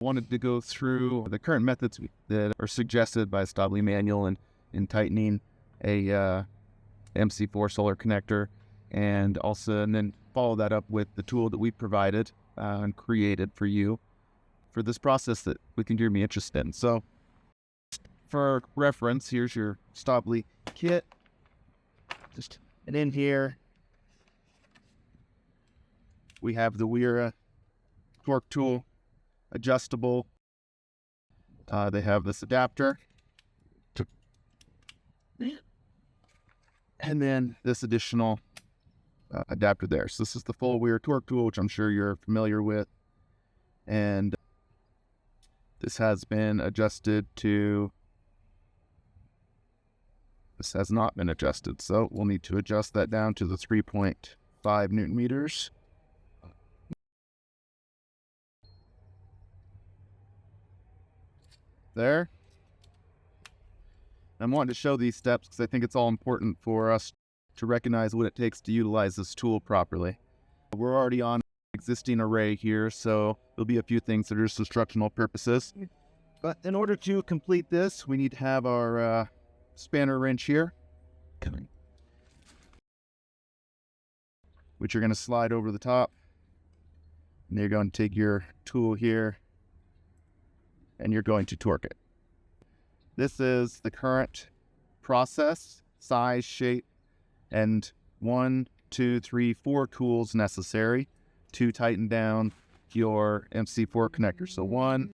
Wanted to go through the current methods that are suggested by Staubli manual in tightening a MC4 solar connector, and then follow that up with the tool that we provided and created for you for this process that we think you're going to be interested in. So for reference, here's your Staubli kit. And in here, we have the Wera torque tool, adjustable. They have this adapter. And then this additional adapter there. So this is the full Wera torque tool, which I'm sure you're familiar with. And this has been adjusted to... This has not been adjusted, so we'll need to adjust that down to the 3.5 Newton meters. There. I'm wanting to show these steps because I think it's all important for us to recognize what it takes to utilize this tool properly. We're already on an existing array here, so there'll be a few things that are just instructional purposes. But in order to complete this, we need to have our spanner wrench here, which you're going to slide over the top. And you're going to take your tool here and you're going to torque it. This is the current process, size, shape, and 1, 2, 3, 4 tools necessary to tighten down your MC4 connector. So 1,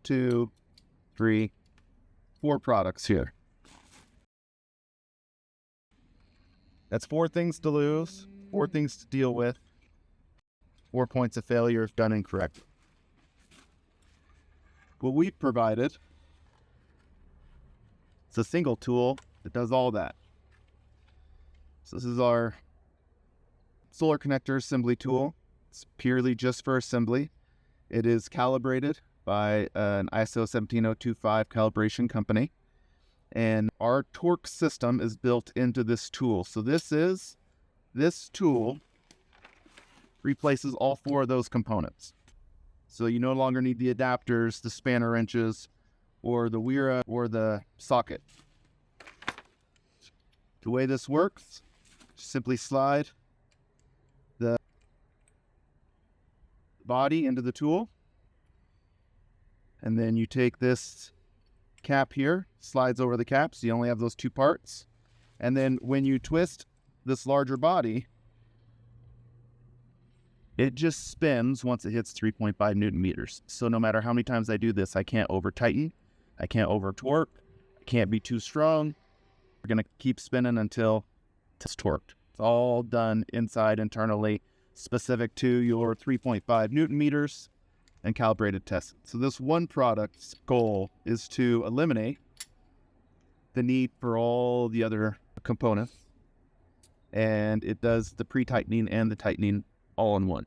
2, 3, 4 products here. That's 4 things to lose, 4 things to deal with, 4 points of failure if done incorrectly. What we've provided is a single tool that does all that. So this is our solar connector assembly tool. It's purely just for assembly. It is calibrated by an ISO 17025 calibration company. And our torque system is built into this tool. So this tool replaces all 4 of those components. So you no longer need the adapters, the spanner wrenches, or the Wera, or the socket. The way this works, simply slide the body into the tool. And then you take this cap here, slides over the cap, so you only have those 2 parts. And then when you twist this larger body, it just spins once it hits 3.5 Newton meters. So no matter how many times I do this, I can't over tighten, I can't over torque, I can't be too strong. We're gonna keep spinning until it's torqued. It's all done inside, internally, specific to your 3.5 Newton meters and calibrated tested. So this one product's goal is to eliminate the need for all the other components, and it does the pre-tightening and the tightening all in one.